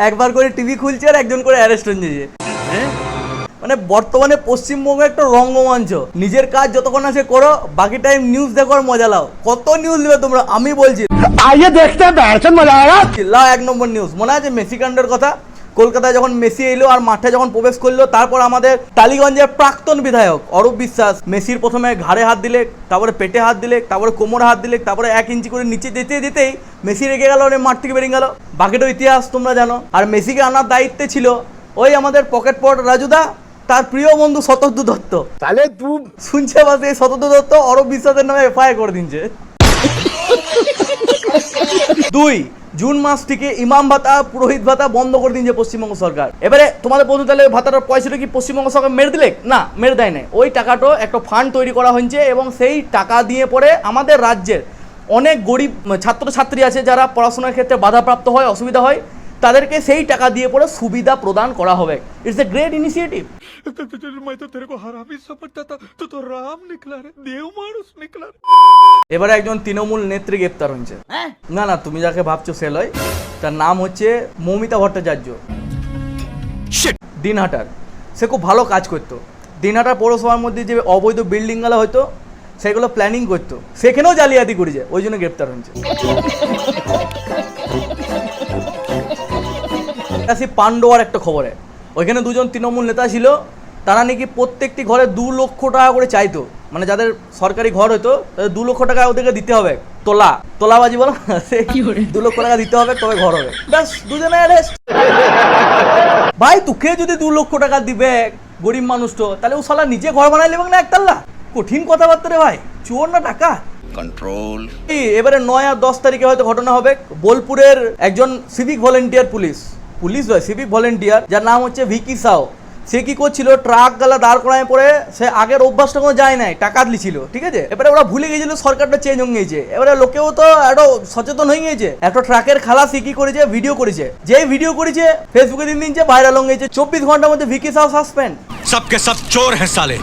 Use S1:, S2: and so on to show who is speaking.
S1: একবার করে টিভি খুলছে আর একজন করে অ্যারেস্ট হয়ে মানে বর্তমানে পশ্চিমবঙ্গ একটা রঙ্গমঞ্চ। নিজের কাজ যতক্ষণ আছে করো, বাকি টাইম নিউজ দেখো আর মজা লাও। কত নিউজ নেবে তোমরা, আমি বলছি
S2: आइए देखते हैं बैठन मजा आएगा।
S1: লাও। এক নম্বর নিউজ মনে আছে মেসি কাণ্ডের কথা? কলকাতায় যখন মেসি এলো আর মাঠে যখন প্রবেশ করলো, তারপর আমাদের টালিগঞ্জের প্রাক্তন বিধায়ক অরূপ বিশ্বাস মেসির প্রথমে ঘাড়ে হাত দিলে, তারপরে পেটে হাত দিলে, তারপরে কোমরে হাত দিলে, তারপরে 1 ইঞ্চি করে নিচে যেতে যেতেই মেসি রেগে গেল, মাঠ থেকে বেরিয়ে গেল। বাকিটা ইতিহাস তোমরা জানো। আর মেসিকে আনার দায়িত্বে ছিল ওই আমাদের পকেট পট রাজুদা, তার প্রিয় বন্ধু শতদ্রু দত্ত।
S2: साले तू
S1: শুনছে বাস এই শতদ্রু দত্ত অরূপ বিশ্বাসের নামে এফআইআর করে দিচ্ছে। 2 জুন মাস থেকে ইমাম ভাতা, পুরোহিত ভাতা বন্ধ করে দিচ্ছে পশ্চিমবঙ্গ সরকার। এবারে তোমাদের প্রশ্ন, তাহলে ভাতাটার পয়সাটা কি পশ্চিমবঙ্গ সরকার মেরে দিলে? না, মেরে দেয় না। ওই টাকাটা একটা ফান্ড তৈরি করা হয়েছে এবং সেই টাকা দিয়ে পরে আমাদের রাজ্যের অনেক গরিব ছাত্রছাত্রী আছে যারা পড়াশোনার ক্ষেত্রে বাধাপ্রাপ্ত হয়, অসুবিধা হয়, তাদেরকে সেই টাকা দিয়ে পরে সুবিধা প্রদান করা হবে। It's a great initiative.
S3: मैं तो तेरे को हरामी समझता था, तू तो राम निकला रे, देव मानुष निकला रे।
S1: এবারে একজন তৃণমূল নেত্রী গ্রেপ্তার হয়েছে। না না, তুমি যাকে ভাবছো সে লয়, তার নাম হচ্ছে মৌমিতা ভট্টাচার্য, দিনহাটার। সে খুব ভালো কাজ করতো। দিনহাটার পৌরসভার মধ্যে যে অবৈধ বিল্ডিংগুলো হয়তো সেগুলো প্ল্যানিং করতো, সেখানেও জালিয়াতি করেছে, ওই জন্য গ্রেপ্তার হয়েছে। পান্ডোয়ার একটা খবরে, ওইখানে 2 জন তৃণমূল নেতা ছিল, তারা নাকি প্রত্যেকটি ঘরে 2 লক্ষ টাকা করে চাইতো। মানে যাদের সরকারি ঘর হতো তাদের 2 লক্ষ টাকা ওদেরকে দিতে হবে। তোলাবাজি বলো, 2 লক্ষ টাকা দিতে হবে তবে ঘর হবে। ব্যাস, 2 জনে অ্যারেস্ট। ভাই তোকে যদি 2 লক্ষ টাকা দিবে গরিব মানুষ তো, তাহলে ও শালা নিজে ঘর বানাইলে এবং না একতলা। কঠিন কথাবার্তা রে ভাই, চোর না টাকা কন্ট্রোল। এবারে 9 আর 10 তারিখে হয়তো ঘটনা হবে। বোলপুরের একজন সিভিক ভলেন্টিয়ার, পুলিশ নয় সিভিক ভলেন্টিয়ার, যার নাম হচ্ছে ভিকি সাও। সে কি করছিল, ট্রাক গালা দাঁড় করায় পরে সে আগের অভ্যাসটা কোনো যায় নাই, টাকা দিছিল, ঠিক আছে। এবারে ওরা ভুলে গেছিল সরকারটা চেঞ্জ হয়ে গেছে। এবারে লোকেও তো একটা সচেতন হয়ে গেছে। একটা ট্রাকের খালাসি কি করেছে, ভিডিও করেছে। যেই ভিডিও করেছে ফেসবুকে দিন ভাইরাল হয়ে গেছে। 24 ঘন্টার মধ্যে ভিকি সাও সাসপেন্ড।
S4: सबके सब चोर हैं साले।